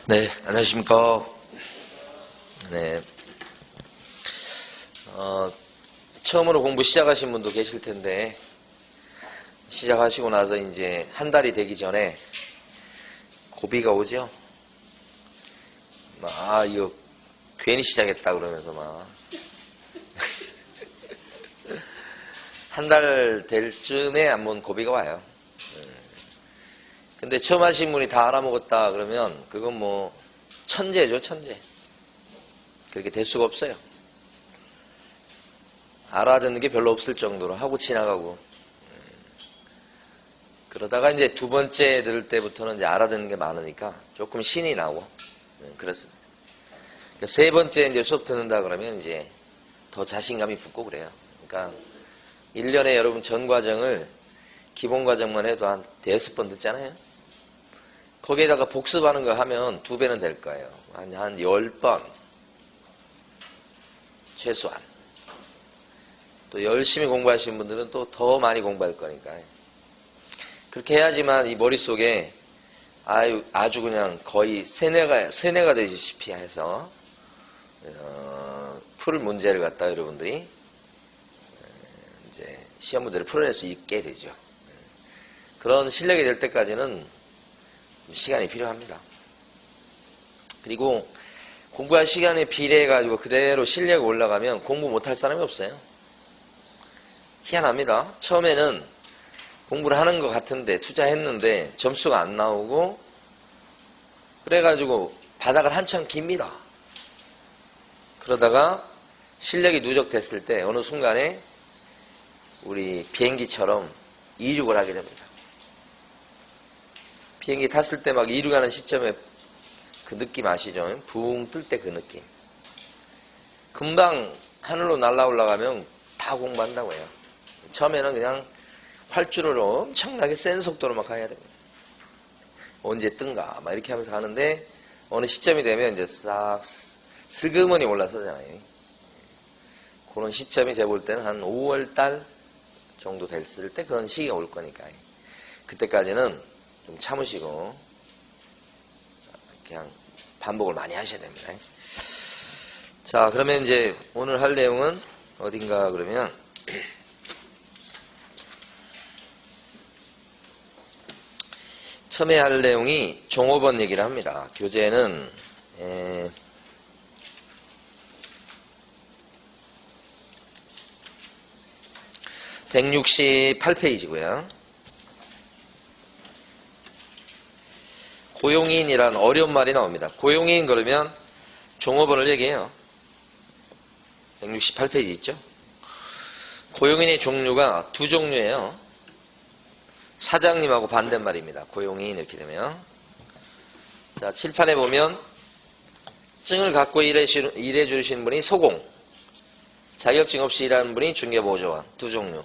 네, 안녕하십니까. 네. 처음으로 공부 시작하신 분도 계실 텐데, 시작하시고 나서 이제 한 달이 되기 전에 고비가 오죠? 이거 괜히 시작했다 그러면서 한 달 될 쯤에 한번 고비가 와요. 근데 처음 하신 분이 다 알아먹었다 그러면 그건 뭐 천재죠, 천재. 그렇게 될 수가 없어요. 알아듣는 게 별로 없을 정도로 하고 지나가고. 그러다가 이제 두 번째 들을 때부터는 이제 알아듣는 게 많으니까 조금 신이 나고 그렇습니다. 그러니까 세 번째 이제 수업 듣는다 그러면 이제 더 자신감이 붙고 그래요. 그러니까 1년에 여러분 전 과정을 기본 과정만 해도 한 5번 듣잖아요. 거기에다가 복습하는 거 하면 2배는 될 거예요. 한 10번 최소한. 또 열심히 공부하시는 분들은 또 더 많이 공부할 거니까. 그렇게 해야지만 이 머릿속에 아주 그냥 거의 세뇌가 되시피 해서 풀 문제를 갖다 여러분들이 이제 시험 문제를 풀어낼 수 있게 되죠. 그런 실력이 될 때까지는 시간이 필요합니다. 그리고 공부할 시간에 비례해가지고 그대로 실력이 올라가면 공부 못할 사람이 없어요. 희한합니다. 처음에는 공부를 하는 것 같은데 투자했는데 점수가 안 나오고 그래가지고 바닥을 한참 깁니다. 그러다가 실력이 누적됐을 때 어느 순간에 우리 비행기처럼 이륙을 하게 됩니다. 비행기 탔을 때 막 이륙하는 시점에 그 느낌 아시죠? 붕 뜰 때 그 느낌. 금방 하늘로 날아 올라가면 다 공부한다고 해요. 처음에는 그냥 활주로를 엄청나게 센 속도로 막 가야 됩니다. 언제 뜬가 막 이렇게 하면서 가는데 어느 시점이 되면 이제 싹 슬그머니 올라서잖아요. 그런 시점이 제가 볼 때는 한 5월달 정도 됐을 때 그런 시기가 올 거니까 그때까지는 좀 참으시고 그냥 반복을 많이 하셔야 됩니다. 자, 그러면 이제 오늘 할 내용은 어딘가 그러면 처음에 할 내용이 종업원 얘기를 합니다. 교재는 168페이지고요. 고용인이란 어려운 말이 나옵니다. 고용인 그러면 종업원을 얘기해요. 168페이지 있죠? 고용인의 종류가 두 종류예요. 사장님하고 반대말입니다. 고용인 이렇게 되면. 자, 칠판에 보면 증을 갖고 일해 주시는 분이 소공, 자격증 없이 일하는 분이 중개보조원 두 종류.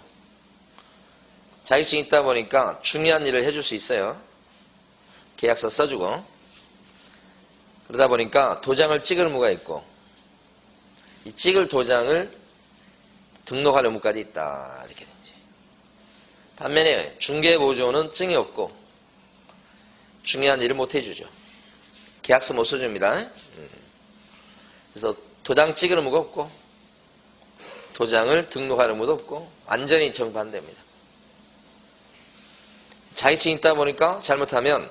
자격증 있다 보니까 중요한 일을 해줄 수 있어요. 계약서 써주고. 그러다 보니까 도장을 찍을 의무가 있고 이 찍을 도장을 등록할 의무까지 있다. 이렇게 되지. 반면에 중개보조원은 증이 없고 중요한 일을 못 해주죠. 계약서 못 써줍니다. 그래서 도장 찍을 의무가 없고 도장을 등록할 의무도 없고 완전히 정반대입니다. 자격증이 있다 보니까 잘못하면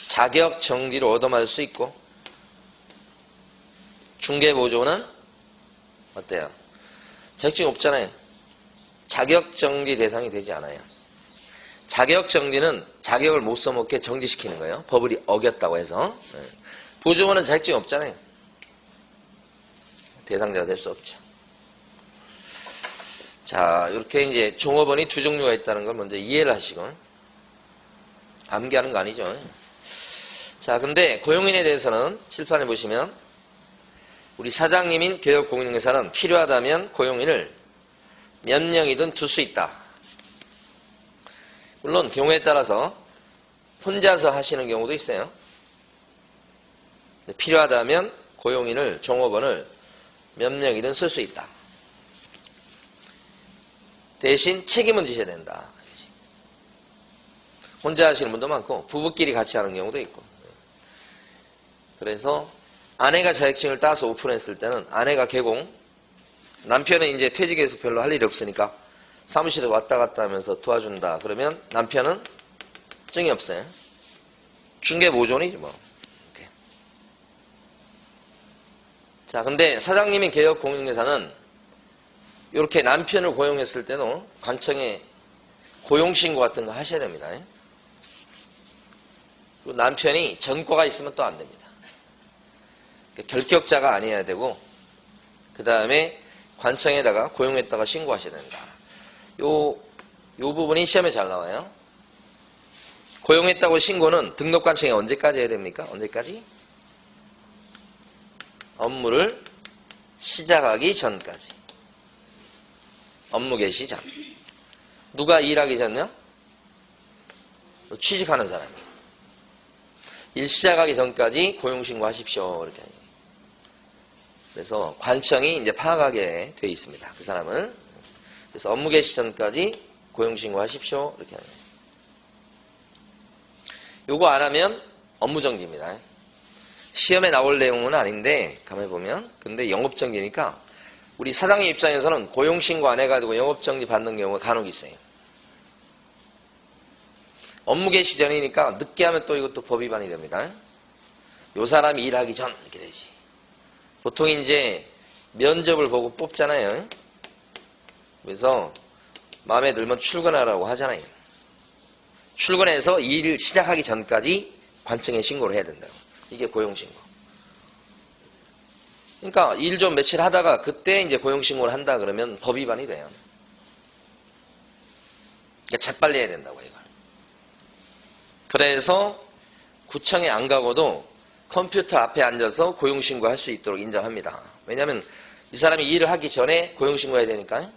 자격 정지를 얻어맞을 수 있고 중개보조원은 어때요? 자격증이 없잖아요. 자격 정지 대상이 되지 않아요. 자격 정지는 자격을 못 써먹게 정지시키는 거예요. 법을 어겼다고 해서. 보조원은 자격증이 없잖아요. 대상자가 될 수 없죠. 자, 이렇게 이제 종업원이 두 종류가 있다는 걸 먼저 이해를 하시고 암기하는 거 아니죠. 자, 근데 고용인에 대해서는 칠판에 보시면 우리 사장님인 개업공인중개사는 필요하다면 고용인을 몇 명이든 둘 수 있다. 물론 경우에 따라서 혼자서 하시는 경우도 있어요. 필요하다면 고용인을, 종업원을 몇 명이든 쓸 수 있다. 대신 책임은 지셔야 된다. 혼자 하시는 분도 많고 부부끼리 같이 하는 경우도 있고 그래서 아내가 자격증을 따서 오픈했을 때는 아내가 개공, 남편은 이제 퇴직해서 별로 할 일이 없으니까 사무실에 왔다 갔다 하면서 도와준다. 그러면 남편은 증이 없어요. 중개보존이지 뭐. 이렇게. 자, 근데 사장님인 개업공인중개사는 이렇게 남편을 고용했을 때는 관청에 고용신고 같은 거 하셔야 됩니다. 그리고 남편이 전과가 있으면 또 안 됩니다. 결격자가 아니어야 되고, 그 다음에 관청에다가 고용했다가 신고하셔야 된다. 요 부분이 시험에 잘 나와요. 고용했다고 신고는 등록관청에 언제까지 해야 됩니까? 언제까지? 업무를 시작하기 전까지. 업무 개시 전. 누가 일하기 전요? 취직하는 사람이. 일 시작하기 전까지 고용신고하십시오. 이렇게. 그래서 관청이 이제 파악하게 돼 있습니다. 그 사람을. 그래서 업무 개시 전까지 고용신고하십시오. 이렇게 합니다. 요거 안 하면 업무정지입니다. 시험에 나올 내용은 아닌데 가만히 보면 근데 영업정지니까 우리 사장님 입장에서는 고용신고 안 해가지고 영업정지 받는 경우가 간혹 있어요. 업무 개시 전이니까 늦게 하면 또 이것도 법 위반이 됩니다. 요 사람이 일하기 전 이렇게 되지. 보통 이제 면접을 보고 뽑잖아요. 그래서 마음에 들면 출근하라고 하잖아요. 출근해서 일 시작하기 전까지 관청에 신고를 해야 된다고. 이게 고용신고. 그러니까 일 좀 며칠 하다가 그때 이제 고용신고를 한다 그러면 법 위반이 돼요. 그러니까 재빨리 해야 된다고 이걸. 그래서 구청에 안 가고도 컴퓨터 앞에 앉아서 고용신고 할 수 있도록 인정합니다. 왜냐하면 이 사람이 일을 하기 전에 고용신고 해야 되니까.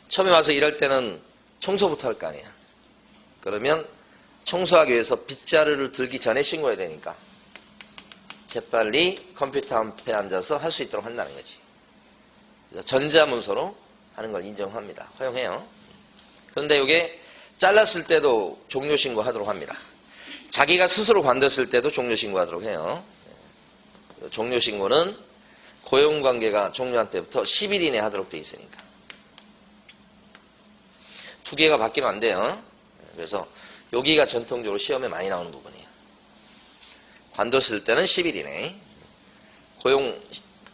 처음에 와서 일할 때는 청소부터 할 거 아니야. 그러면 청소하기 위해서 빗자루를 들기 전에 신고해야 되니까 재빨리 컴퓨터 앞에 앉아서 할 수 있도록 한다는 거지. 그래서 전자문서로 하는 걸 인정합니다. 허용해요. 그런데 이게 잘랐을 때도 종료신고 하도록 합니다. 자기가 스스로 관뒀을 때도 종료신고 하도록 해요. 종료신고는 고용관계가 종료한 때부터 10일 이내 하도록 되어 있으니까. 두 개가 바뀌면 안 돼요. 그래서 여기가 전통적으로 시험에 많이 나오는 부분이에요. 관뒀을 때는 10일 이내, 고용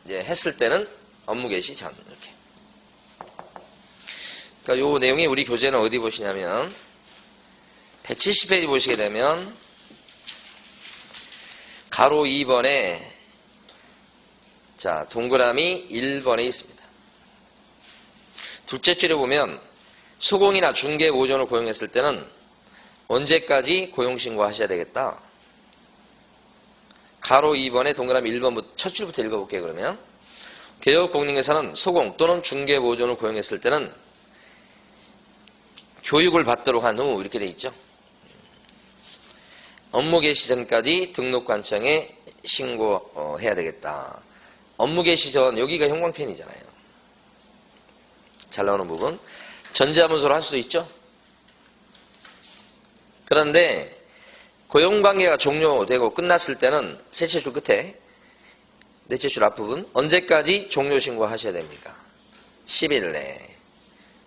이제 했을 때는 업무 개시 전 이렇게. 그러니까 요 내용이 우리 교재는 어디 보시냐면 170페이지 보시게 되면 가로 2번에 자 동그라미 1번에 있습니다. 둘째 줄에 보면 소공이나 중개보존을 고용했을 때는 언제까지 고용신고 하셔야 되겠다. 가로 2번에 동그라미 1번부터 첫 줄부터 읽어볼게요. 그러면 개업공인중개사는 소공 또는 중개보존을 고용했을 때는 교육을 받도록 한 후 이렇게 돼 있죠. 업무 개시 전까지 등록관청에 신고해야 되겠다. 업무 개시 전 여기가 형광펜이잖아요. 잘 나오는 부분. 전자문서로 할 수도 있죠. 그런데 고용관계가 종료되고 끝났을 때는 셋째 줄 끝에 넷째 줄 앞부분 언제까지 종료신고 하셔야 됩니까? 10일 내.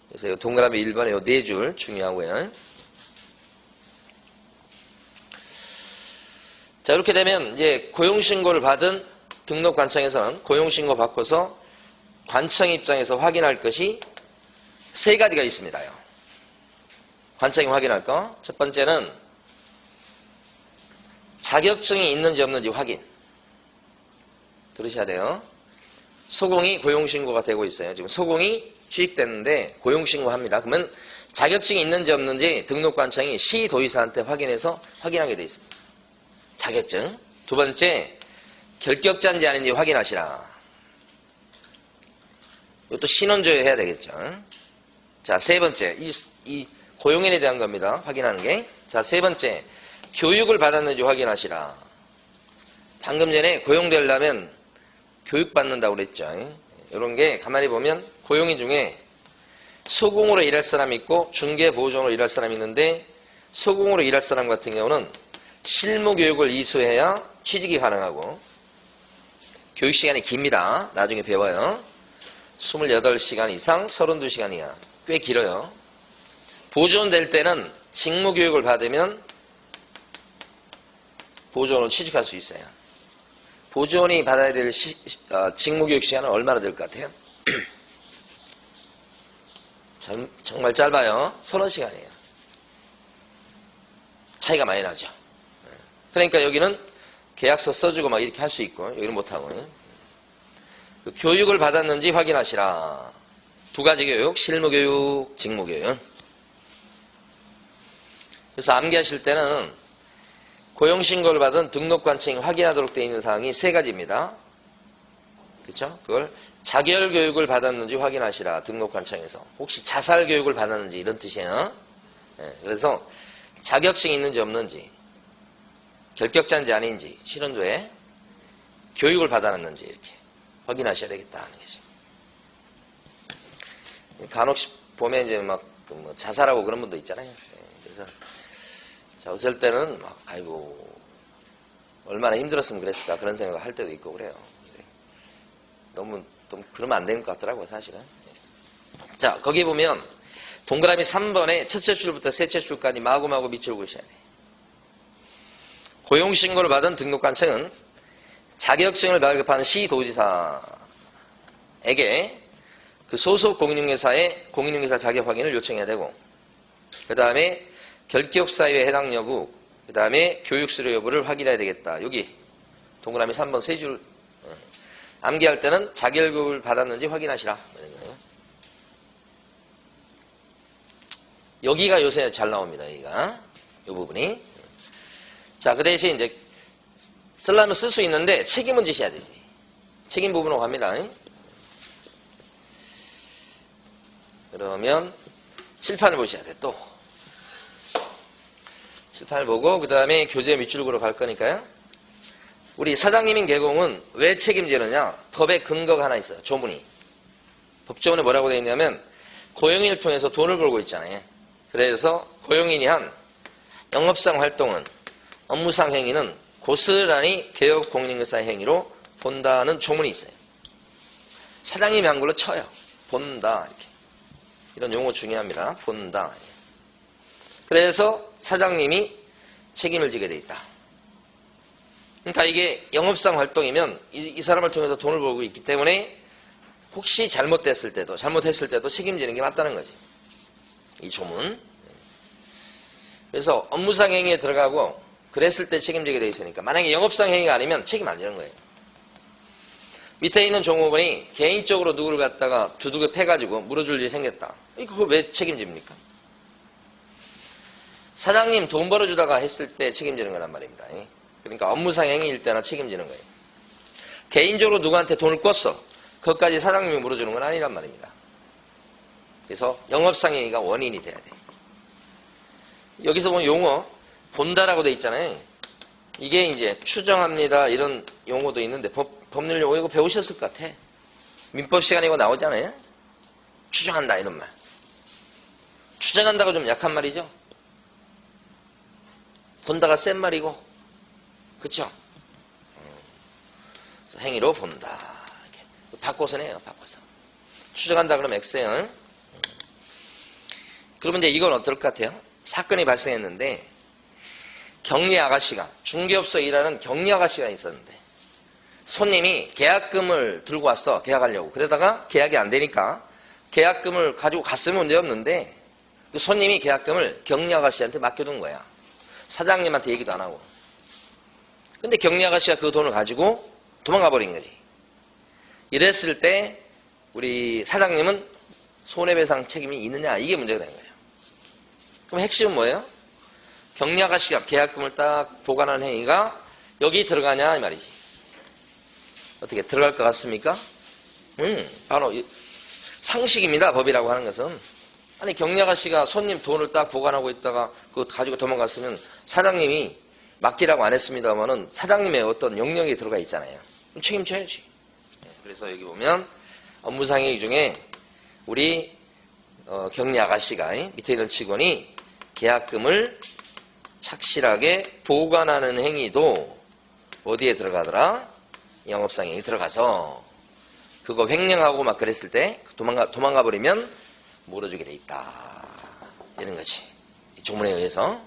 그래서 이 동그라미 1번에 이 네 줄 중요하고요. 자, 이렇게 되면 이제 고용신고를 받은 등록관청에서는 고용신고 받고서 관청 입장에서 확인할 것이 세 가지가 있습니다요. 관청이 확인할 거. 첫 번째는 자격증이 있는지 없는지 확인. 들으셔야 돼요. 소공이 고용신고가 되고 있어요. 지금 소공이 취직됐는데 고용신고합니다. 그러면 자격증이 있는지 없는지 등록관청이 시도의사한테 확인해서 확인하게 되어 있습니다. 자격증. 두 번째, 결격자인지 아닌지 확인하시라. 이것도 신원조회 해야 되겠죠. 자, 세 번째, 이 고용인에 대한 겁니다. 확인하는 게. 자, 세 번째, 교육을 받았는지 확인하시라. 방금 전에 고용되려면 교육받는다고 그랬죠. 이런 게 가만히 보면 고용인 중에 소공으로 일할 사람이 있고 중개보존으로 일할 사람이 있는데 소공으로 일할 사람 같은 경우는 실무교육을 이수해야 취직이 가능하고 교육시간이 깁니다. 나중에 배워요. 28시간 이상 32시간 이하. 꽤 길어요. 보존될 때는 직무교육을 받으면 보존으로 취직할 수 있어요. 보존이 받아야 될 직무교육 시간은 얼마나 될 것 같아요? 정말 짧아요. 30시간이에요. 차이가 많이 나죠. 그러니까 여기는 계약서 써주고 막 이렇게 할 수 있고 여기는 못하고. 그 교육을 받았는지 확인하시라. 두 가지 교육, 실무교육, 직무교육. 그래서 암기하실 때는 고용신고를 받은 등록관청이 확인하도록 되어 있는 사항이 세 가지입니다. 그렇죠? 그걸 자결교육을 받았는지 확인하시라. 등록관청에서. 혹시 자살교육을 받았는지 이런 뜻이에요. 그래서 자격증이 있는지 없는지, 결격자인지 아닌지, 실현조에 교육을 받았는지 이렇게 확인하셔야 되겠다 하는 거죠. 간혹 보면 이제 막 자살하고 그런 분도 있잖아요. 그래서 어쩔 때는 막 아이고 얼마나 힘들었으면 그랬을까 그런 생각을 할 때도 있고 그래요. 너무 좀 그러면 안 되는 것 같더라고요, 사실은. 자, 거기 보면 동그라미 3번에 첫째 줄부터 셋째 줄까지 마구마구 밑줄 그으셔야 돼요. 고용신고를 받은 등록관청은 자격증을 발급한 시도지사에게 그 소속 공인중개사의 공인중개사 자격 확인을 요청해야 되고, 그 다음에 결격사유에 해당 여부, 그 다음에 교육수료 여부를 확인해야 되겠다. 여기 동그라미 3번 세 줄 암기할 때는 자결교육을 받았는지 확인하시라. 여기가 요새 잘 나옵니다. 여기가 이 부분이. 자, 그 대신 이제 쓰려면 쓸 수 있는데 책임은 지셔야 되지. 책임 부분으로 갑니다. 그러면 칠판을 보셔야 돼. 또 칠판을 보고 그 다음에 교재 밑줄구로 갈 거니까요. 우리 사장님인 개공은 왜 책임지느냐? 법에 근거가 하나 있어요. 조문이. 법조문에 뭐라고 되어 있냐면 고용인을 통해서 돈을 벌고 있잖아요. 그래서 고용인이 한 영업상 활동은, 업무상 행위는 고스란히 개업 공인중개사의 행위로 본다는 조문이 있어요. 사장님이 한 걸로 쳐요. 본다 이렇게. 이런 용어 중요합니다. 본다. 그래서 사장님이 책임을 지게 돼 있다. 그러니까 이게 영업상 활동이면 이 사람을 통해서 돈을 벌고 있기 때문에 혹시 잘못했을 때도 책임지는 게 맞다는 거지. 이 조문. 그래서 업무상 행위에 들어가고 그랬을 때 책임지게 돼 있으니까 만약에 영업상 행위가 아니면 책임 안 지는 거예요. 밑에 있는 종업원이 개인적으로 누구를 갖다가 두둑에 패가지고 물어줄 일이 생겼다. 그걸 왜 책임집니까? 사장님 돈 벌어주다가 했을 때 책임지는 거란 말입니다. 그러니까 업무상 행위일 때나 책임지는 거예요. 개인적으로 누구한테 돈을 꿨어. 그것까지 사장님이 물어주는 건 아니란 말입니다. 그래서 영업상 행위가 원인이 돼야 돼. 여기서 보면 용어 본다라고 돼 있잖아요. 이게 이제 추정합니다 이런 용어도 있는데 법률 용어 이거 배우셨을 것 같아. 민법 시간에 이거 나오잖아요. 추정한다 이런 말. 추정한다가 좀 약한 말이죠. 본다가 센 말이고, 그쵸? 행위로 본다. 이렇게. 바꿔서 내요, 바꿔서. 추정한다 그러면 X예요. 그러면 이제 이건 어떨 것 같아요? 사건이 발생했는데, 격리 아가씨가, 중개업소에 일하는 격리 아가씨가 있었는데, 손님이 계약금을 들고 왔어, 계약하려고. 그러다가 계약이 안 되니까, 계약금을 가지고 갔으면 문제 없는데, 그 손님이 계약금을 격리 아가씨한테 맡겨둔 거야. 사장님한테 얘기도 안 하고. 근데 격리 아가씨가 그 돈을 가지고 도망가 버린 거지. 이랬을 때 우리 사장님은 손해배상 책임이 있느냐, 이게 문제가 되는 거예요. 그럼 핵심은 뭐예요? 격리 아가씨가 계약금을 딱 보관하는 행위가 여기 들어가냐 이 말이지. 어떻게 들어갈 것 같습니까? 바로 상식입니다. 법이라고 하는 것은. 아니 격리 아가씨가 손님 돈을 딱 보관하고 있다가 그거 가지고 도망갔으면 사장님이 맡기라고 안 했습니다만은 사장님의 어떤 영역이 들어가 있잖아요. 그럼 책임져야지. 그래서 여기 보면 업무상 행위 중에 우리 격리 아가씨가 밑에 있는 직원이 계약금을 착실하게 보관하는 행위도 어디에 들어가더라? 영업상행이 들어가서 그거 횡령하고 막 그랬을 때 도망가 버리면 물어주게 돼 있다. 이런 거지. 이 조문에 의해서.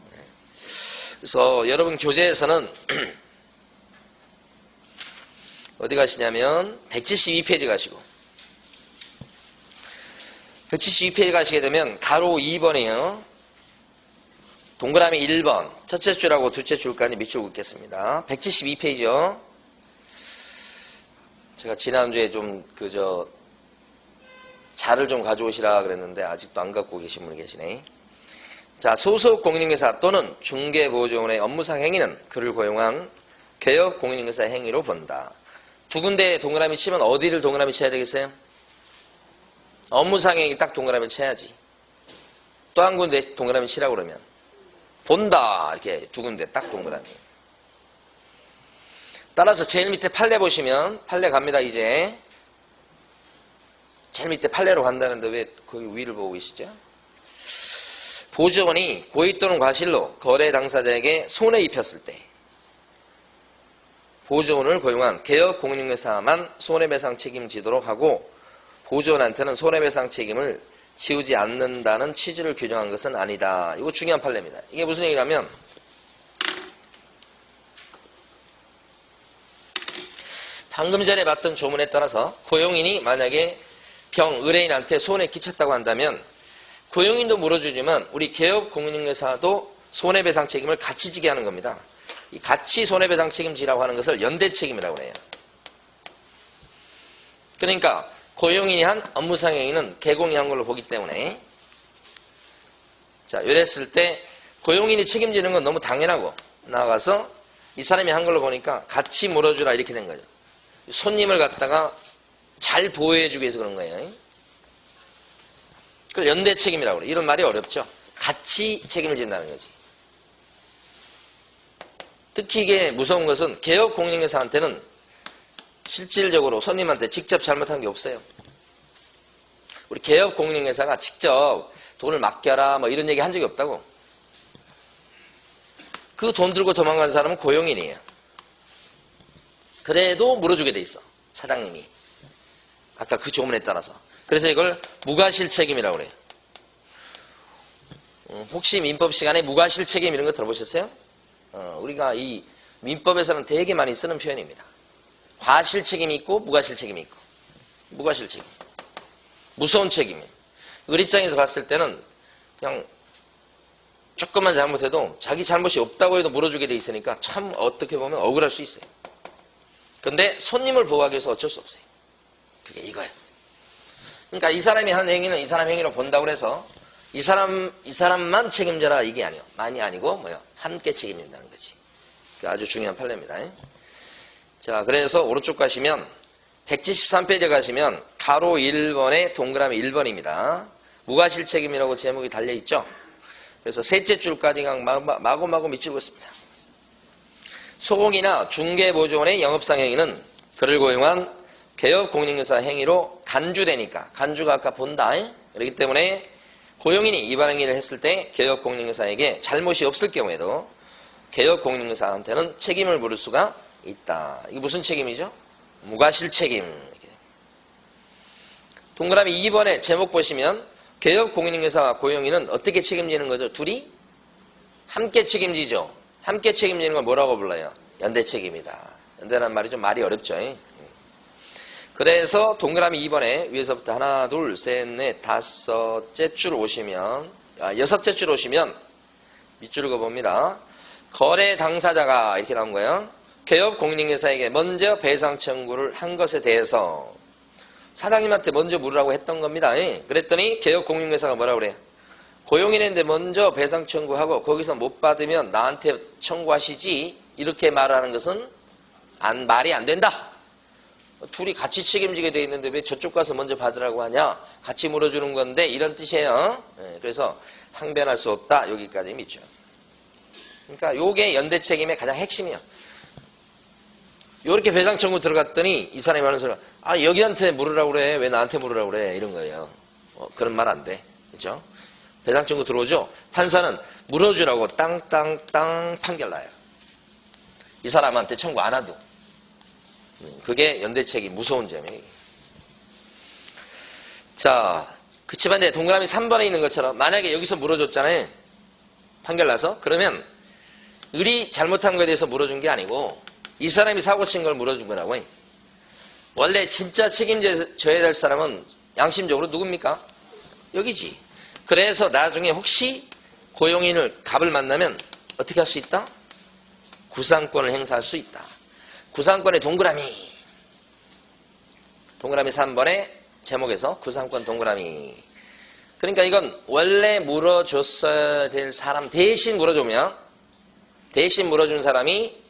그래서 여러분 교재에서는 어디 가시냐면 172페이지 가시고 172페이지 가시게 되면 가로 2번이에요. 동그라미 1번 첫째 줄하고 둘째 줄까지 밑줄 긋겠습니다. 172페이지요. 제가 지난주에 좀 자를 좀 가져오시라 그랬는데 아직도 안 갖고 계신 분이 계시네. 자, 소속 공인중개사 또는 중개보조원의 업무상 행위는 그를 고용한 개업 공인중개사 행위로 본다. 두 군데 동그라미 치면 어디를 동그라미 쳐야 되겠어요? 업무상 행위 딱 동그라미 쳐야지. 또 한 군데 동그라미 치라고 그러면 본다. 이렇게 두 군데 딱 동그라미. 따라서 제일 밑에 판례 보시면 판례 갑니다. 이제 제일 밑에 판례로 간다는데 왜 거기 위를 보고 계시죠? 보조원이 고의 또는 과실로 거래 당사자에게 손해 입혔을 때 보조원을 고용한 개업 공인중개사만 손해배상 책임지도록 하고 보조원한테는 손해배상 책임을 지우지 않는다는 취지를 규정한 것은 아니다. 이거 중요한 판례입니다. 이게 무슨 얘기냐면 방금 전에 봤던 조문에 따라서 고용인이 만약에 의뢰인한테 손해 끼쳤다고 한다면 고용인도 물어주지만 우리 개업 공인중개사도 손해배상 책임을 같이 지게 하는 겁니다. 이 같이 손해배상 책임지라고 하는 것을 연대책임이라고 해요. 그러니까 고용인이 한 업무상 행위는 개공이 한 걸로 보기 때문에 자, 이랬을 때 고용인이 책임지는 건 너무 당연하고 나아가서 이 사람이 한 걸로 보니까 같이 물어주라 이렇게 된 거죠. 손님을 갖다가 잘 보호해주기 위해서 그런 거예요. 그걸 연대 책임이라고 그래요. 이런 말이 어렵죠. 같이 책임을 진다는 거지. 특히 이게 무서운 것은 개업 공인중개사한테는 실질적으로 손님한테 직접 잘못한 게 없어요. 우리 개업 공인중개사가 직접 돈을 맡겨라 뭐 이런 얘기 한 적이 없다고. 그 돈 들고 도망간 사람은 고용인이에요. 그래도 물어주게 돼 있어. 사장님이. 아까 그 조문에 따라서. 그래서 이걸 무과실책임이라고 그래요. 혹시 민법 시간에 무과실책임 이런 거 들어보셨어요? 우리가 이 민법에서는 되게 많이 쓰는 표현입니다. 과실책임이 있고 무과실책임이 있고. 무과실책임. 무서운 책임이에요. 그 입장에서 봤을 때는 그냥 조금만 잘못해도 자기 잘못이 없다고 해도 물어주게 돼 있으니까 참 어떻게 보면 억울할 수 있어요. 근데 손님을 보호하기 위해서 어쩔 수 없어요. 그게 이거예요. 그러니까 이 사람이 한 행위는 이 사람 행위로 본다고 해서 이 사람만 책임져라 이게 아니에요. 많이 아니고 함께 책임진다는 거지. 아주 중요한 판례입니다. 자, 그래서 오른쪽 가시면 173페이지에 가시면 가로 1번에 동그라미 1번입니다. 무과실책임이라고 제목이 달려있죠. 그래서 셋째 줄까지 마구마구 밑줄 긋습니다. 소공이나 중개보조원의 영업상 행위는 그를 고용한 개업 공인중개사 행위로 간주되니까 간주가 아까 본다. 그렇기 때문에 고용인이 위반 행위를 했을 때 개업 공인중개사에게 잘못이 없을 경우에도 개업 공인중개사한테는 책임을 물을 수가 있다. 이게 무슨 책임이죠? 무과실책임. 동그라미 2번에 제목 보시면 개업 공인중개사와 고용인은 어떻게 책임지는 거죠? 둘이 함께 책임지죠. 함께 책임지는 걸 뭐라고 불러요? 연대책임이다. 연대라는 말이 좀 말이 어렵죠. 그래서 동그라미 2번에 위에서부터 하나, 둘, 셋, 넷, 다섯째 줄 오시면 여섯째 줄 오시면 밑줄을 그어봅니다. 거래 당사자가 이렇게 나온 거예요. 개업 공인중개사에게 먼저 배상 청구를 한 것에 대해서 사장님한테 먼저 물으라고 했던 겁니다. 그랬더니 개업 공인중개사가 뭐라고 그래요? 고용인인데 먼저 배상 청구하고 거기서 못 받으면 나한테 청구하시지 이렇게 말하는 것은 말이 안 된다. 둘이 같이 책임지게 돼 있는데 왜 저쪽 가서 먼저 받으라고 하냐? 같이 물어주는 건데 이런 뜻이에요. 그래서 항변할 수 없다. 여기까지 믿죠. 그러니까 요게 연대 책임의 가장 핵심이야. 요렇게 배상 청구 들어갔더니 이 사람이 하는 소리가 여기한테 물으라고 그래. 왜 나한테 물으라고 그래. 이런 거예요. 그런 말 안 돼. 그렇죠? 배상 청구 들어오죠. 판사는 물어주라고 땅땅땅 판결 나요. 이 사람한테 청구 안 하도. 그게 연대책임 무서운 점이에요. 자, 그치만 이제 동그라미 3번에 있는 것처럼 만약에 여기서 물어줬잖아요. 판결 나서. 그러면 을이 잘못한 거에 대해서 물어준 게 아니고 이 사람이 사고 친 걸 물어준 거라고. 원래 진짜 책임져야 될 사람은 양심적으로 누굽니까? 여기지. 그래서 나중에 혹시 고용인을 갑을 만나면 어떻게 할 수 있다? 구상권을 행사할 수 있다. 구상권의 동그라미. 동그라미 3번의 제목에서 구상권 동그라미. 그러니까 이건 원래 물어줬어야 될 사람 대신 물어주면 대신 물어준 사람이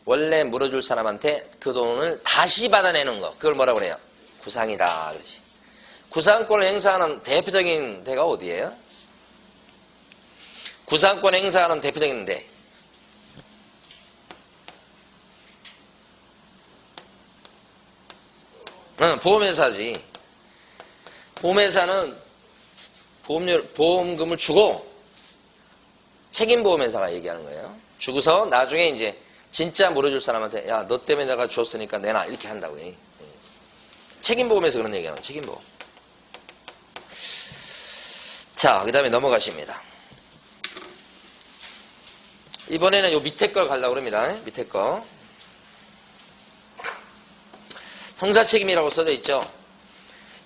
원래 물어줄 사람한테 그 돈을 다시 받아내는 거. 그걸 뭐라고 그래요? 구상이다. 그렇지. 구상권을 행사하는 대표적인 데가 어디예요? 구상권 행사하는 대표적인 데. 보험회사지. 보험회사는 보험금을 주고 책임보험회사가 얘기하는 거예요. 주고서 나중에 이제 진짜 물어줄 사람한테 야, 너 때문에 내가 줬으니까 내놔 이렇게 한다고 해. 책임보험에서 그런 얘기하는 거예요. 책임보험. 자, 그 다음에 넘어가십니다. 이번에는 요 밑에 걸 가려고 합니다. 밑에 거. 형사책임이라고 써져 있죠.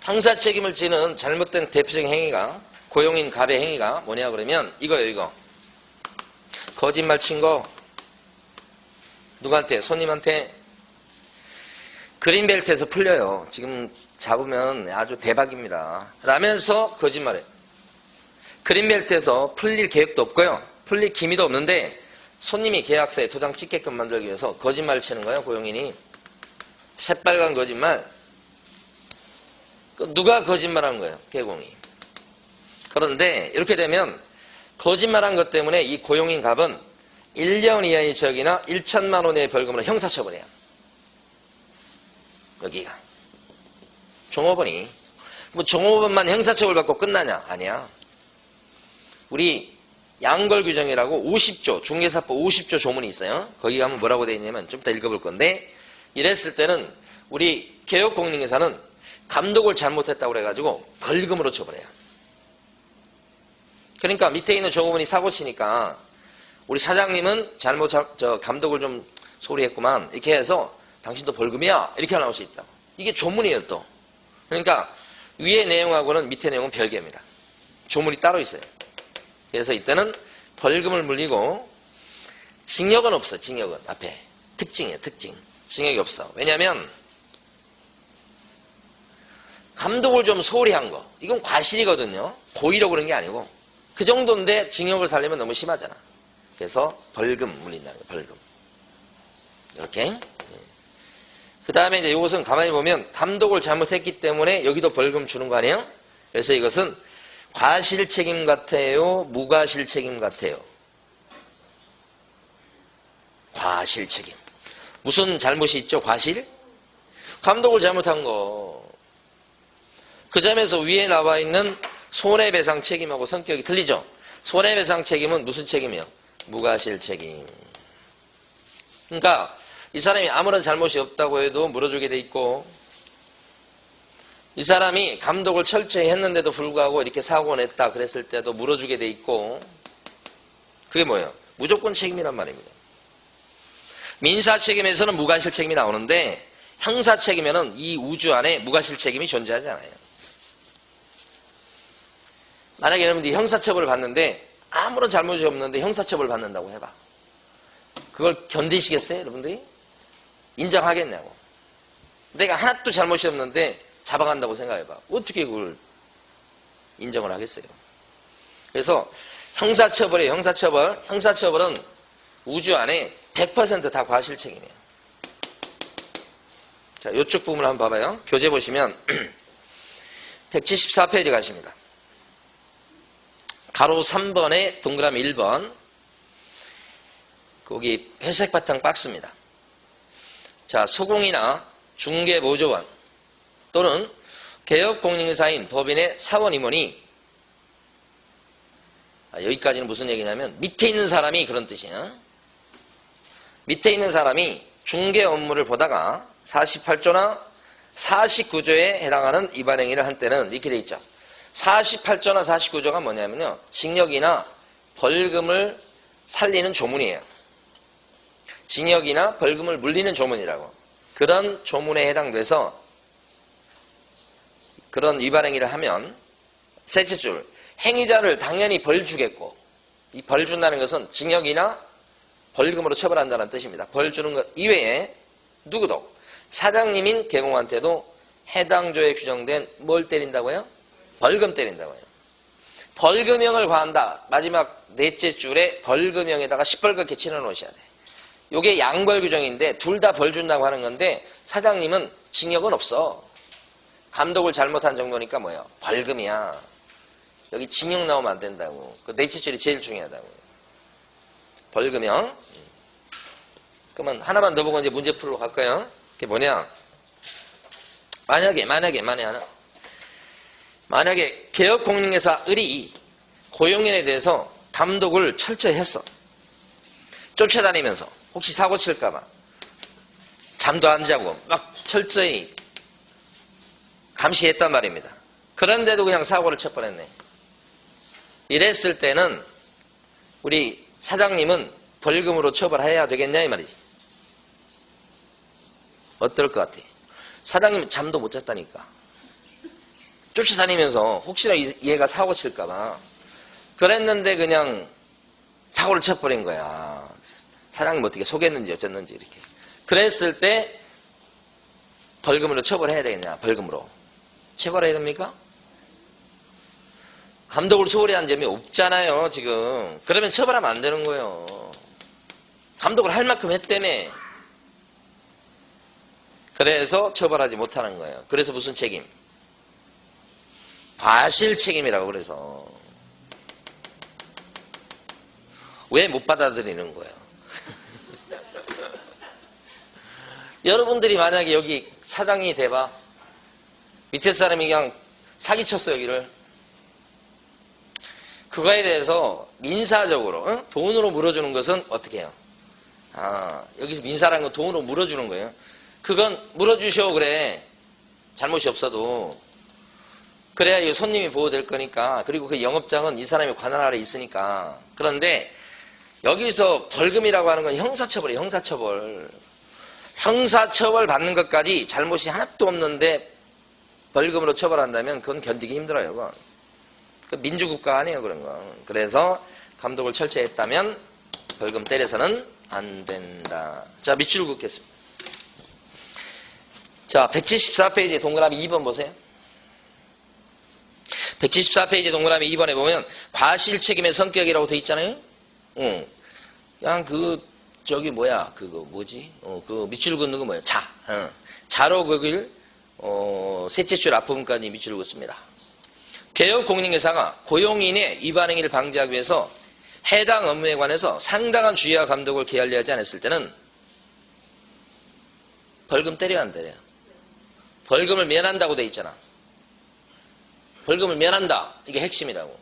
형사책임을 지는 잘못된 대표적인 행위가 고용인 갑의 행위가 뭐냐 그러면 이거예요. 이거. 거짓말 친 거 누구한테? 손님한테. 그린벨트에서 풀려요. 지금 잡으면 아주 대박입니다. 라면서 거짓말해. 그린벨트에서 풀릴 계획도 없고요. 풀릴 기미도 없는데 손님이 계약서에 도장 찍게끔 만들기 위해서 거짓말을 치는 거예요. 고용인이. 새빨간 거짓말. 누가 거짓말한 거예요? 개공이. 그런데 이렇게 되면 거짓말한 것 때문에 이 고용인 갑은 1년 이하의 징역이나 1천만 원의 벌금으로 형사처벌해요. 여기가. 종업원이. 뭐 종업원만 형사처벌 받고 끝나냐? 아니야. 우리 양벌규정이라고 50조, 중개사법 50조 조문이 있어요. 거기 가면 뭐라고 되어 있냐면 좀 이따 읽어볼 건데 이랬을 때는 우리 개업공인회사는 감독을 잘못했다고 그래가지고 벌금으로 처벌해요. 그러니까 밑에 있는 종업원이 사고 치니까 우리 사장님은 감독을 좀 소홀히 했구만 이렇게 해서 당신도 벌금이야 이렇게 나올 수 있다. 이게 조문이에요 또. 그러니까 위의 내용하고는 밑에 내용은 별개입니다. 조문이 따로 있어요. 그래서 이때는 벌금을 물리고 징역은 없어. 징역은 앞에 특징이에요. 특징. 징역이 없어. 왜냐하면 감독을 좀 소홀히 한 거. 이건 과실이거든요. 고의로 그런 게 아니고 그 정도인데 징역을 살리면 너무 심하잖아. 그래서 벌금 물린다는 거예요. 벌금. 이렇게. 그 다음에 이제 이것은 가만히 보면 감독을 잘못했기 때문에 여기도 벌금 주는 거 아니에요? 그래서 이것은 과실 책임 같아요? 무과실 책임 같아요? 과실 책임. 무슨 잘못이 있죠? 과실? 감독을 잘못한 거. 그 점에서 위에 나와 있는 손해배상 책임하고 성격이 틀리죠? 손해배상 책임은 무슨 책임이요? 무과실 책임. 그러니까 이 사람이 아무런 잘못이 없다고 해도 물어주게 돼 있고 이 사람이 감독을 철저히 했는데도 불구하고 이렇게 사고 냈다 그랬을 때도 물어주게 돼 있고 그게 뭐예요? 무조건 책임이란 말입니다. 민사 책임에서는 무과실 책임이 나오는데 형사 책임에는 이 우주 안에 무과실 책임이 존재하지 않아요. 만약에 여러분들이 형사처벌을 받는데 아무런 잘못이 없는데 형사처벌을 받는다고 해봐. 그걸 견디시겠어요? 여러분들이? 인정하겠냐고. 내가 하나도 잘못이 없는데 잡아간다고 생각해봐. 어떻게 그걸 인정을 하겠어요? 그래서 형사처벌이에요. 형사처벌. 형사처벌은 우주 안에 100% 다 과실 책임이에요. 자, 이쪽 부분을 한번 봐봐요. 교재 보시면 174페이지 가십니다. 가로 3번에 동그라미 1번. 거기 회색 바탕 박스입니다. 자, 소공이나 중개보조원 또는 개업공인회사인 법인의 사원 임원이 여기까지는 무슨 얘기냐면 밑에 있는 사람이 그런 뜻이야. 밑에 있는 사람이 중개 업무를 보다가 48조나 49조에 해당하는 위반행위를 한 때는 이렇게 돼 있죠. 48조나 49조가 뭐냐면요, 징역이나 벌금을 살리는 조문이에요. 징역이나 벌금을 물리는 조문이라고. 그런 조문에 해당돼서 그런 위반행위를 하면 셋째 줄, 행위자를 당연히 벌 주겠고, 이 벌 준다는 것은 징역이나 벌금으로 처벌한다는 뜻입니다. 벌 주는 것 이외에 누구도 사장님인 개공한테도 해당 조에 규정된 뭘 때린다고요? 벌금 때린다고요. 벌금형을 과한다. 마지막 넷째 줄에 벌금형에다가 시뻘겋게 칠해 놓으셔야 돼. 이게 양벌 규정인데 둘 다 벌 준다고 하는 건데 사장님은 징역은 없어. 감독을 잘못한 정도니까 뭐예요? 벌금이야. 여기 징역 나오면 안 된다고. 그 넷째 줄이 제일 중요하다고. 벌금형. 그러면 하나만 더 보고 이제 문제 풀러 갈까요? 그게 뭐냐? 만약에 개업공인중개사 을이 고용인에 대해서 감독을 철저히 했어. 쫓아다니면서 혹시 사고 칠까봐 잠도 안 자고 막 철저히 감시했단 말입니다. 그런데도 그냥 사고를 쳐버렸네. 이랬을 때는 우리 사장님은 벌금으로 처벌해야 되겠냐 이 말이지. 어떨 것 같아? 사장님은 잠도 못 잤다니까. 쫓아다니면서 혹시나 얘가 사고 칠까봐 그랬는데 그냥 사고를 쳐버린 거야. 사장님 어떻게 속였는지 어쨌는지 이렇게. 그랬을 때 벌금으로 처벌해야 되겠냐? 벌금으로. 처벌해야 됩니까? 감독을 처벌해야 하는 점이 없잖아요 지금. 그러면 처벌하면 안 되는 거예요. 감독을 할 만큼 했다며. 그래서 처벌하지 못하는 거예요. 그래서 무슨 책임? 과실 책임이라고. 그래서 왜 못 받아들이는 거예요? 여러분들이 만약에 여기 사장이 돼봐. 밑에 사람이 그냥 사기쳤어 여기를. 그거에 대해서 민사적으로 돈으로 물어주는 것은 어떻게 해요? 여기서 민사라는 건 돈으로 물어주는 거예요. 그건 물어주셔 그래. 잘못이 없어도. 그래야 이 손님이 보호될 거니까. 그리고 그 영업장은 이 사람이 관할 아래 있으니까. 그런데 여기서 벌금이라고 하는 건 형사처벌이에요. 형사처벌. 형사처벌 받는 것까지 잘못이 하나도 없는데 벌금으로 처벌한다면 그건 견디기 힘들어요. 그건. 그 민주국가 아니에요 그런 건. 그래서 감독을 철저히 했다면 벌금 때려서는 안 된다. 자, 밑줄 긋겠습니다. 자, 174페이지 동그라미 2번 보세요. 174페이지 동그라미 2번에 보면 과실 책임의 성격이라고 돼 있잖아요. 그냥 저기 뭐야 그거 뭐지? 그 밑줄 긋는 거 뭐야? 자로 그길 셋째 줄 앞부분까지 밑줄 긋습니다. 개업공인중개사가 고용인의 위반행위를 방지하기 위해서 해당 업무에 관해서 상당한 주의와 감독을 게을리하지 않았을 때는 벌금 때려야 안 때려요? 벌금을 면한다고 돼 있잖아. 벌금을 면한다. 이게 핵심이라고.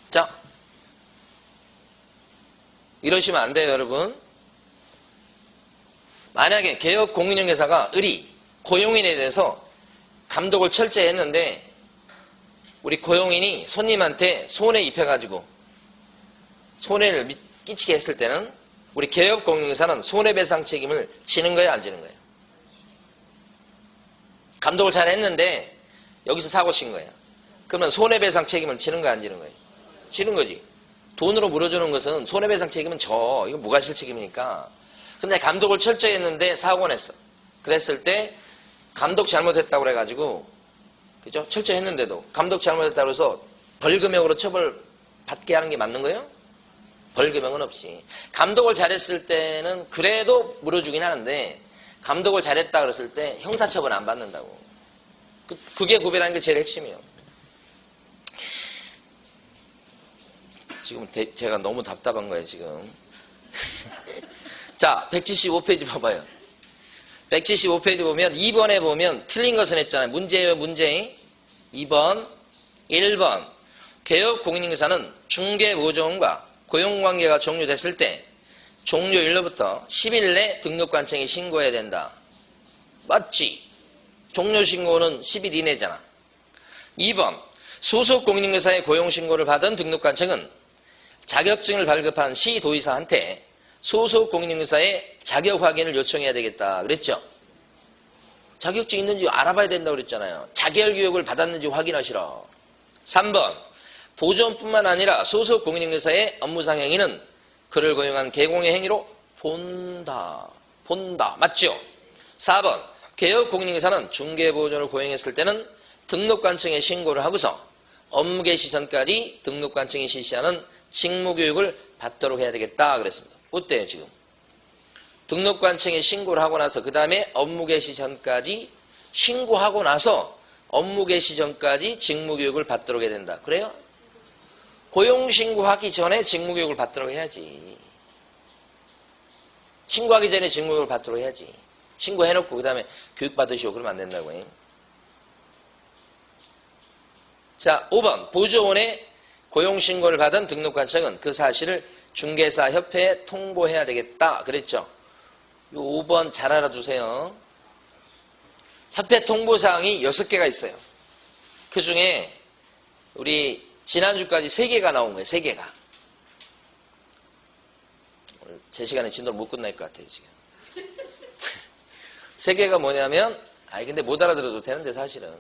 자, 이러시면 안 돼요 여러분. 만약에 개업공인중개사가 을이 고용인에 대해서 감독을 철저히 했는데 우리 고용인이 손님한테 손해 입혀가지고 손해를 끼치게 했을 때는 우리 개업공인중개사는 손해배상 책임을 지는 거예요 안 지는 거예요? 감독을 잘 했는데 여기서 사고 친 거예요. 그러면 손해배상 책임을 지는 거예요 안 지는 거예요? 지는 거지. 돈으로 물어주는 것은 손해배상 책임은 이거 무과실 책임이니까. 근데 감독을 철저히 했는데 사고 냈어. 그랬을 때 감독 잘못했다고 그래가지고 그죠? 철저히 했는데도 감독 잘못했다고 해서 벌금형으로 처벌받게 하는 게 맞는 거예요? 벌금형은 없이. 감독을 잘했을 때는 그래도 물어주긴 하는데 감독을 잘했다 그랬을 때 형사처벌 안 받는다고. 그게 구별하는 게 제일 핵심이에요. 지금 제가 너무 답답한 거예요 지금. 자, 175페이지 봐봐요. 175페이지 보면 2번에 보면 틀린 것은 했잖아요. 문제예요 문제. 2번 1번 개업공인중개사는 중개보조원과 고용관계가 종료됐을 때 종료일로부터 10일 내 등록관청에 신고해야 된다. 맞지? 종료신고는 10일 이내잖아. 2번 소속 공인중개사의 고용신고를 받은 등록관청은 자격증을 발급한 시도의사한테 소속 공인중개사의 자격 확인을 요청해야 되겠다. 그랬죠? 자격증 있는지 알아봐야 된다고 그랬잖아요. 자결교육을 받았는지 확인하시라. 3번 보존뿐만 아니라 소속 공인중개사의 업무상 행위는 그를 고용한 개공의 행위로 본다. 맞죠? 4번 개업 공인중개사는 중개보존을 고용했을 때는 등록관청에 신고를 하고서 업무 개시 전까지 등록관청이 실시하는 직무교육을 받도록 해야 되겠다 그랬습니다. 어때요 지금? 등록관청에 신고를 하고 나서 그 다음에 업무 개시 전까지 신고하고 나서 업무 개시 전까지 직무교육을 받도록 해야 된다. 그래요? 고용신고하기 전에 직무교육을 받도록 해야지. 신고하기 전에 직무교육을 받도록 해야지. 신고해놓고 그 다음에 교육받으시오. 그러면 안 된다고. 자, 5번 보조원의 고용신고를 받은 등록관청은 그 사실을 중개사 협회에 통보해야 되겠다. 그랬죠? 요 5번 잘 알아두세요. 협회 통보사항이 6개가 있어요. 그 중에 우리 지난주까지 3개가 나온 거예요. 3개가. 오늘 제 시간에 진도를 못 끝날 것 같아요. 지금. 3개가 뭐냐면 근데 못 알아들어도 되는데 사실은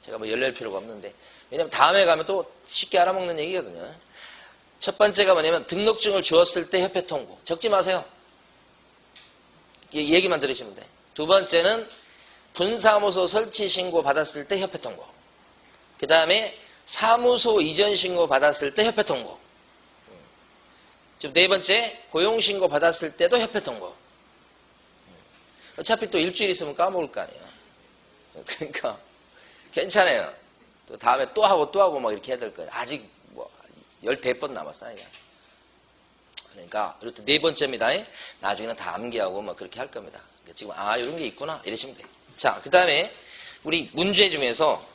제가 뭐 열낼 필요가 없는데 왜냐면 다음에 가면 또 쉽게 알아먹는 얘기거든요. 첫 번째가 뭐냐면 등록증을 주었을 때 협회 통보. 적지 마세요. 얘기만 들으시면 돼. 두 번째는 분사무소 설치 신고 받았을 때 협회 통보. 그 다음에 사무소 이전 신고 받았을 때 협회 통보. 지금 네 번째 고용신고 받았을 때도 협회 통보. 어차피 또 일주일 있으면 까먹을 거 아니에요. 그러니까 괜찮아요. 또 다음에 또 하고 막 이렇게 해야 될 거예요. 아직 뭐 14번 남았어요. 그러니까 이것도 네 번째입니다. 나중에는 다 암기하고 막 그렇게 할 겁니다. 지금 이런 게 있구나 이러시면 돼요. 자, 그 다음에 우리 문제 중에서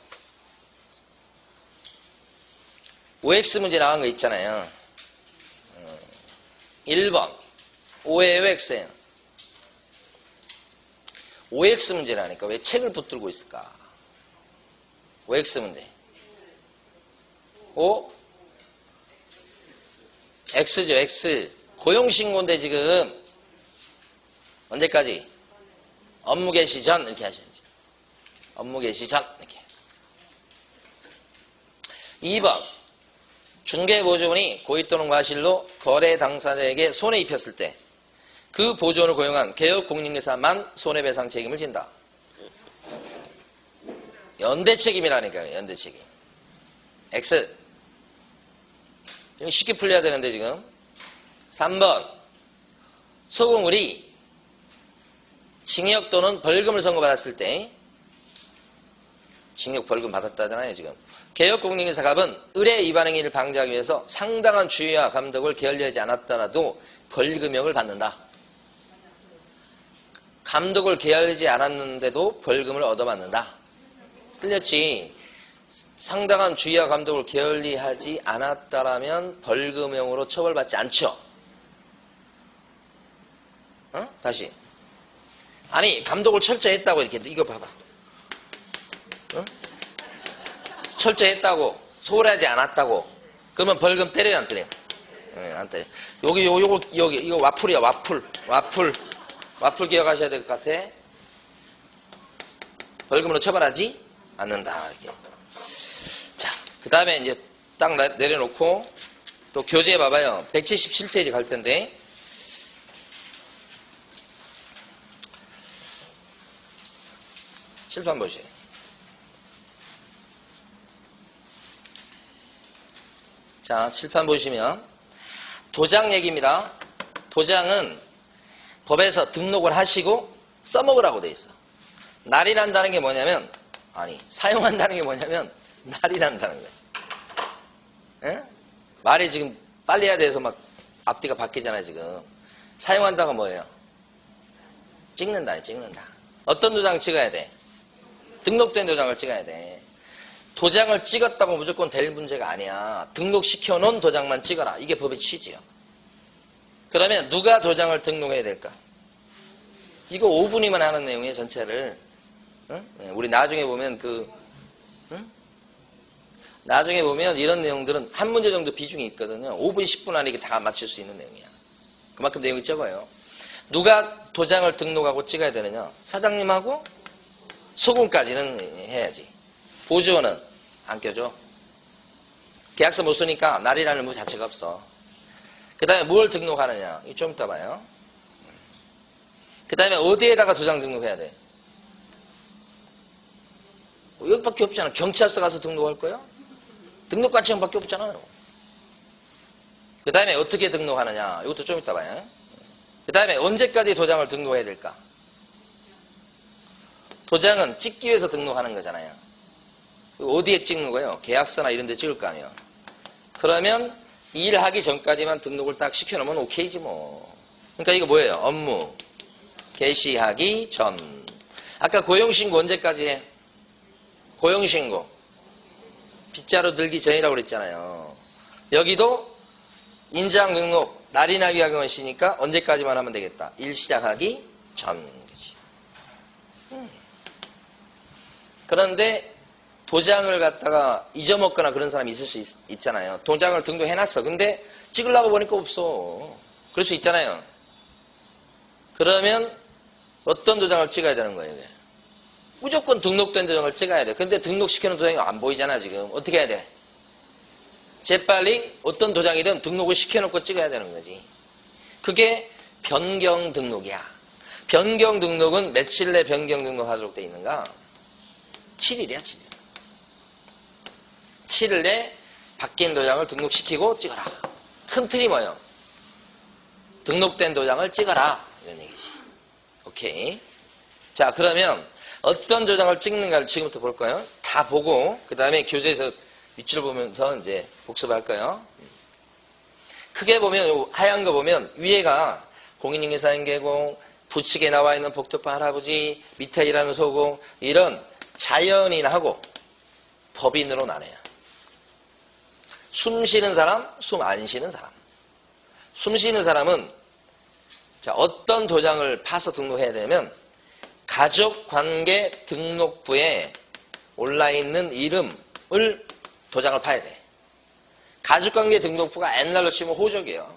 OX 문제 나간 거 있잖아요. 1번 OX예요. X예요. OX 문제라니까 왜 책을 붙들고 있을까? OX 문제. O X죠. X. 고용신고인데 지금 언제까지? 업무 개시 전 이렇게 하셔야지. 업무 개시 전 이렇게. 2번 중개보조원이 고의 또는 과실로 거래 당사자에게 손해 입혔을 때 그 보조원을 고용한 개업 공인중개사만 손해배상 책임을 진다. 연대 책임이라니까요. 연대 책임. X. 이거 쉽게 풀려야 되는데 지금. 3번 소공울이 징역 또는 벌금을 선고받았을 때 징역 벌금 받았다잖아요. 지금. 개업 공인중개사 갑은 의뢰 위반 행위를 방지하기 위해서 상당한 주의와 감독을 게을리하지 않았더라도 벌금형을 받는다. 감독을 게을리하지 않았는데도 벌금을 얻어맞는다. 틀렸지. 상당한 주의와 감독을 게을리하지 않았다라면 벌금형으로 처벌받지 않죠. 다시. 아니 감독을 철저히 했다고 이렇게 이거 봐봐. 철저히 했다고 소홀하지 않았다고 그러면 벌금 때려요 안 때려요? 안 때려. 여기 이거 와플이야. 와플 기억하셔야 될 것 같아. 벌금으로 처벌하지 않는다. 이렇게. 자, 그 다음에 이제 딱 내려놓고 또 교재 봐봐요. 177페이지 갈 텐데. 칠판 보세요. 자, 칠판 보시면 도장 얘기입니다. 도장은 법에서 등록을 하시고 써먹으라고 돼 있어. 날인한다는 게 뭐냐면 사용한다는 게 뭐냐면 날인한다는 거야. 에? 말이 지금 빨리 해야 돼서 막 앞뒤가 바뀌잖아요 지금. 사용한다가 뭐예요? 찍는다. 어떤 도장을 찍어야 돼? 등록된 도장을 찍어야 돼. 도장을 찍었다고 무조건 될 문제가 아니야. 등록시켜놓은 도장만 찍어라. 이게 법의 취지야. 그러면 누가 도장을 등록해야 될까? 이거 5분이면 하는 내용이에요, 전체를. 응? 우리 나중에 보면 나중에 보면 이런 내용들은 한 문제 정도 비중이 있거든요. 5분, 10분 안에 이게 다 맞출 수 있는 내용이야. 그만큼 내용이 적어요. 누가 도장을 등록하고 찍어야 되느냐? 사장님하고 소금까지는 해야지. 보조원은 안 껴줘. 계약서 못 쓰니까 날이라는 무 자체가 없어. 그 다음에 뭘 등록하느냐? 이거 좀 이따 봐요. 그 다음에 어디에다가 도장 등록해야 돼? 여기밖에 없잖아. 경찰서 가서 등록할 거야? 등록관청밖에 없잖아요. 그 다음에 어떻게 등록하느냐? 이것도 좀 이따 봐요. 그 다음에 언제까지 도장을 등록해야 될까? 도장은 찍기 위해서 등록하는 거잖아요. 어디에 찍는 거예요? 계약서나 이런 데 찍을 거 아니에요. 그러면 일하기 전까지만 등록을 딱 시켜놓으면 오케이지 뭐. 그러니까 이거 뭐예요? 업무 개시하기 전. 아까 고용신고 언제까지 해? 고용신고 빗자루 들기 전이라고 그랬잖아요. 여기도 인장 등록 날이나 위하경을 쉬니까 언제까지만 하면 되겠다. 일 시작하기 전. 그치? 그런데 도장을 갖다가 잊어먹거나 그런 사람이 있을 수 있잖아요. 도장을 등록해놨어. 근데 찍으려고 보니까 없어. 그럴 수 있잖아요. 그러면 어떤 도장을 찍어야 되는 거예요? 이게? 무조건 등록된 도장을 찍어야 돼. 근데 등록시키는 도장이 안 보이잖아 지금. 어떻게 해야 돼? 재빨리 어떤 도장이든 등록을 시켜놓고 찍어야 되는 거지. 그게 변경 등록이야. 변경 등록은 며칠 내 변경 등록하도록 돼 있는가? 7일이야 7일. 7일 내 바뀐 도장을 등록시키고 찍어라. 큰 틀이 뭐예요? 등록된 도장을 찍어라 이런 얘기지. 오케이. 자, 그러면 어떤 도장을 찍는가를 지금부터 볼 거예요. 다 보고 그 다음에 교재에서 위치를 보면서 이제 복습할 거예요. 크게 보면 하얀 거 보면 위에가 공인중개사인계공, 부칙에 나와 있는 복잡한 할아버지, 밑에 일하는 소공, 이런 자연인하고 법인으로 나눠요. 숨 쉬는 사람, 숨 안 쉬는 사람. 숨 쉬는 사람은 자, 어떤 도장을 파서 등록해야 되냐면 가족관계 등록부에 올라있는 이름을 도장을 파야 돼. 가족관계 등록부가 옛날로 치면 호적이에요.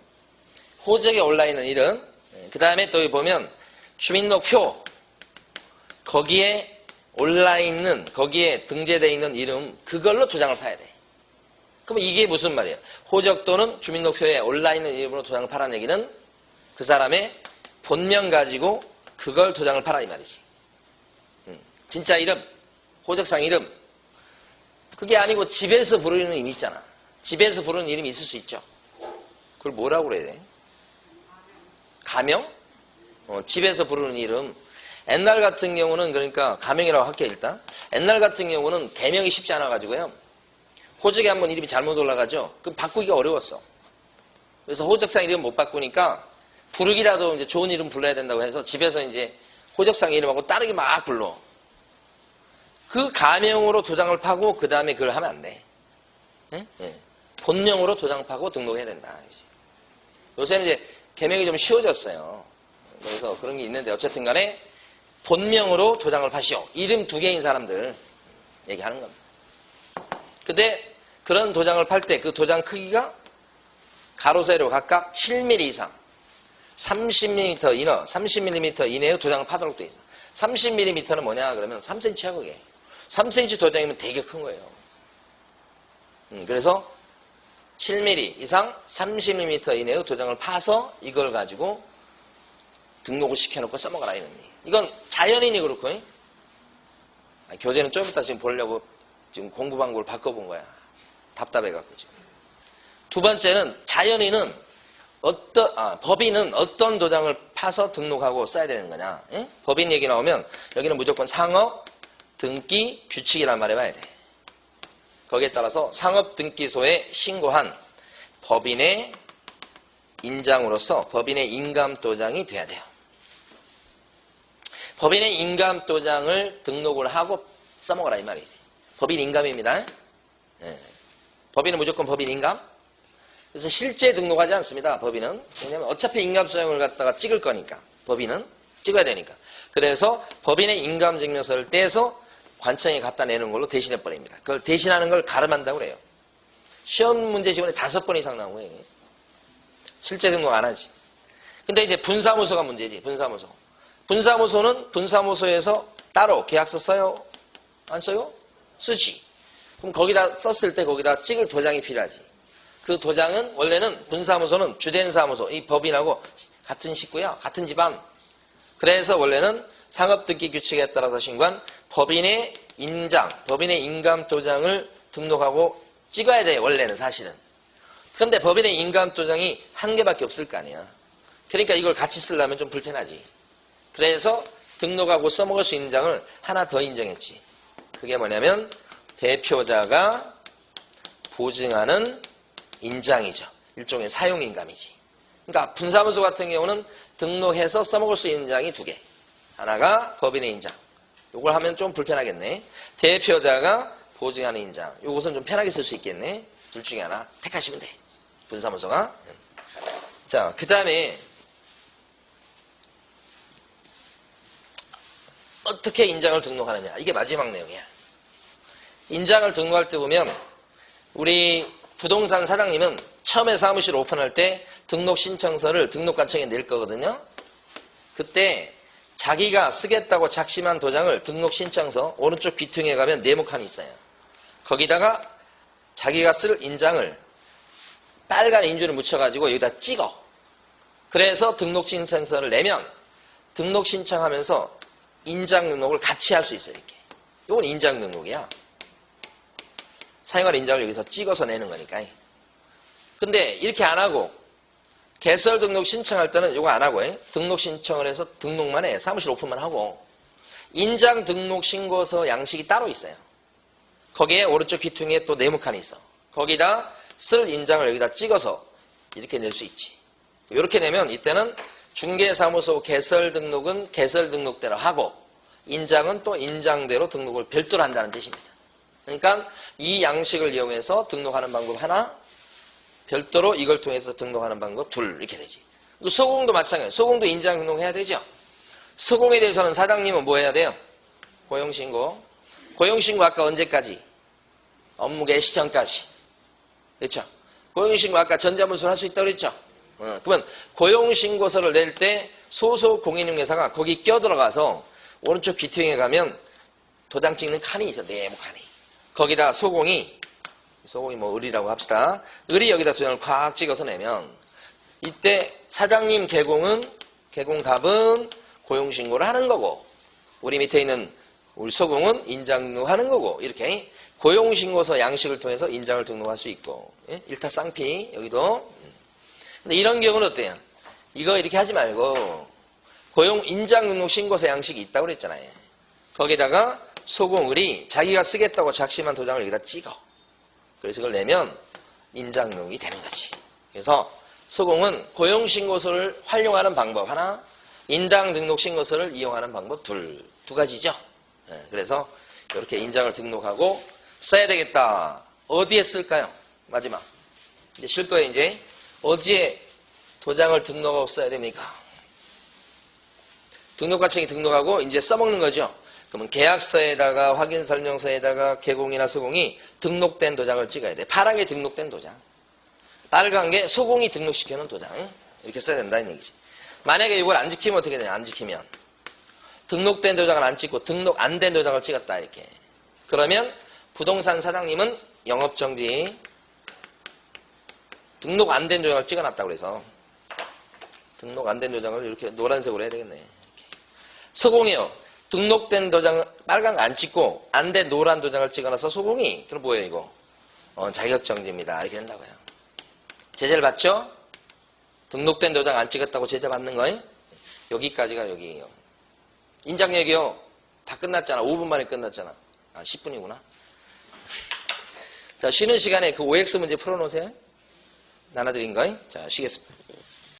호적에 올라있는 이름. 그 다음에 또 보면 주민등록표 거기에 올라있는 거기에 등재되어 있는 이름 그걸로 도장을 파야 돼. 그럼 이게 무슨 말이에요? 호적 또는 주민등록표에 올라있는 이름으로 도장을 파라는 얘기는 그 사람의 본명 가지고 그걸 도장을 파라 이 말이지. 진짜 이름, 호적상 이름. 그게 아니고 집에서 부르는 이름이 있잖아. 집에서 부르는 이름이 있을 수 있죠. 그걸 뭐라고 그래야 돼? 가명? 집에서 부르는 이름. 옛날 같은 경우는 그러니까 가명이라고 할게요 일단. 옛날 같은 경우는 개명이 쉽지 않아가지고요. 호적에 한번 이름이 잘못 올라가죠. 그럼 바꾸기가 어려웠어. 그래서 호적상 이름 못 바꾸니까 부르기라도 이제 좋은 이름 불러야 된다고 해서 집에서 이제 호적상 이름하고 다르게 막 불러. 그 가명으로 도장을 파고 그 다음에 그걸 하면 안 돼. 네? 네. 본명으로 도장 파고 등록해야 된다. 요새는 이제 개명이 좀 쉬워졌어요. 그래서 그런 게 있는데 어쨌든 간에 본명으로 도장을 파시오. 이름 2개인 사람들 얘기하는 겁니다. 근데 그런 도장을 팔 때 그 도장 크기가 가로 세로 각각 7mm 이상 30mm 이너 30mm 이내의 도장을 파도록 되어 있어. 30mm는 뭐냐 그러면 3cm야 그게. 3cm 도장이면 되게 큰 거예요. 그래서 7mm 이상 30mm 이내의 도장을 파서 이걸 가지고 등록을 시켜놓고 써먹어라 이런 얘기. 이건 자연인이 그렇고 교재는 좀 이따 지금 보려고 지금 공부 방법을 바꿔본 거야. 답답해갖고 지금. 두 번째는 자연인은 법인은 어떤 도장을 파서 등록하고 써야 되는 거냐. 에? 법인 얘기 나오면 여기는 무조건 상업 등기 규칙이란 말을 해봐야 돼. 거기에 따라서 상업등기소에 신고한 법인의 인장으로서 법인의 인감도장이 돼야 돼요. 법인의 인감도장을 등록을 하고 써먹어라 이 말이지. 법인 인감입니다. 예. 법인은 무조건 법인 인감. 그래서 실제 등록하지 않습니다. 법인은. 왜냐하면 어차피 인감수령을 갖다가 찍을 거니까. 법인은 찍어야 되니까. 그래서 법인의 인감증명서를 떼서 관청에 갖다 내는 걸로 대신해 버립니다. 그걸 대신하는 걸 가름한다고 그래요. 시험 문제 지원에 5번 이상 나온 거예요. 실제 등록 안 하지. 근데 이제 분사무소가 문제지. 분사무소. 분사무소는 분사무소에서 따로 계약서 써요? 안 써요? 쓰지. 그럼 거기다 썼을 때 거기다 찍을 도장이 필요하지. 그 도장은 원래는 분사무소는 주된 사무소, 이 법인하고 같은 식구야. 같은 집안. 그래서 원래는 상업등기 규칙에 따라서 신고한 법인의 인장, 법인의 인감도장을 등록하고 찍어야 돼. 원래는 사실은. 그런데 법인의 인감도장이 한 개밖에 없을 거 아니야. 그러니까 이걸 같이 쓰려면 좀 불편하지. 그래서 등록하고 써먹을 수 있는 장을 하나 더 인정했지. 그게 뭐냐면 대표자가 보증하는 인장이죠. 일종의 사용인감이지. 그러니까 분사무소 같은 경우는 등록해서 써먹을 수 있는 장이 2개. 하나가 법인의 인장. 요걸 하면 좀 불편하겠네. 대표자가 보증하는 인장. 요것은 좀 편하게 쓸 수 있겠네. 둘 중에 하나 택하시면 돼. 분사무소가. 자, 그 다음에 어떻게 인장을 등록하느냐. 이게 마지막 내용이야. 인장을 등록할 때 보면 우리 부동산 사장님은 처음에 사무실 오픈할 때 등록 신청서를 등록관청에 낼 거거든요. 그때 자기가 쓰겠다고 작심한 도장을 등록 신청서 오른쪽 귀퉁이에 가면 네모칸이 있어요. 거기다가 자기가 쓸 인장을 빨간 인주를 묻혀가지고 여기다 찍어. 그래서 등록 신청서를 내면 등록 신청하면서 인장 등록을 같이 할 수 있어요. 이렇게. 이건 인장 등록이야. 사용할 인장을 여기서 찍어서 내는 거니까. 근데 이렇게 안 하고 개설 등록 신청할 때는 이거 안 하고 등록 신청을 해서 등록만 해. 사무실 오픈만 하고 인장 등록 신고서 양식이 따로 있어요. 거기에 오른쪽 귀퉁이에 또 네모칸이 있어. 거기다 쓸 인장을 여기다 찍어서 이렇게 낼 수 있지. 이렇게 내면 이때는 중개사무소 개설 등록은 개설 등록대로 하고 인장은 또 인장대로 등록을 별도로 한다는 뜻입니다. 그러니까 이 양식을 이용해서 등록하는 방법 하나, 별도로 이걸 통해서 등록하는 방법 둘 이렇게 되지. 소공도 마찬가지예요. 소공도 인장 등록해야 되죠. 소공에 대해서는 사장님은 뭐 해야 돼요? 고용신고. 고용신고 아까 언제까지? 업무 개시 전까지. 그렇죠? 고용신고 아까 전자문서로 할 수 있다고 그랬죠? 그러면 고용신고서를 낼 때 소속 공인중개사가 거기 껴들어가서 오른쪽 귀퉁이에 가면 도장 찍는 칸이 있어. 네모칸이. 거기다 소공이 뭐 을이라고 합시다. 을이 여기다 도장을 콱 찍어서 내면 이때 사장님 개공갑은 고용신고를 하는 거고 우리 밑에 있는 우리 소공은 인장 등록하는 거고 이렇게 고용신고서 양식을 통해서 인장을 등록할 수 있고 일타쌍피 여기도. 근데 이런 경우는 어때요? 이거 이렇게 하지 말고 고용 인장 등록 신고서 양식이 있다고 그랬잖아요. 거기다가 소공을이 자기가 쓰겠다고 작심한 도장을 여기다 찍어. 그래서 그걸 내면 인장 등록이 되는 거지. 그래서 소공은 고용신고서를 활용하는 방법 하나, 인장 등록 신고서를 이용하는 방법 두 가지죠. 그래서 이렇게 인장을 등록하고 써야 되겠다. 어디에 쓸까요? 마지막. 이제 실 거예요, 이제. 어디에 도장을 등록하고 써야 됩니까? 등록관청에 등록하고 이제 써먹는 거죠. 그러면 계약서에다가 확인설명서에다가 개공이나 소공이 등록된 도장을 찍어야 돼. 파란 게 등록된 도장. 빨간 게 소공이 등록시켜놓은 도장. 이렇게 써야 된다는 얘기지. 만약에 이걸 안 지키면 어떻게 되냐? 안 지키면. 등록된 도장을 안 찍고 등록 안 된 도장을 찍었다 이렇게. 그러면 부동산 사장님은 영업정지 등록 안 된 도장을 찍어놨다고 그래서 등록 안 된 도장을 이렇게 노란색으로 해야 되겠네. 이렇게. 소공이요. 등록된 도장을 빨간 거 안 찍고 안 된 노란 도장을 찍어놔서 소공이 그럼 뭐예요 이거? 자격정지입니다. 이렇게 된다고요. 제재를 받죠? 등록된 도장 안 찍었다고 제재 받는 거예요? 여기까지가 여기예요. 인장얘기요. 다 끝났잖아. 5분 만에 끝났잖아. 10분이구나. 자, 쉬는 시간에 그 OX 문제 풀어놓으세요. 나눠드린 거예요. 자, 쉬겠습니다.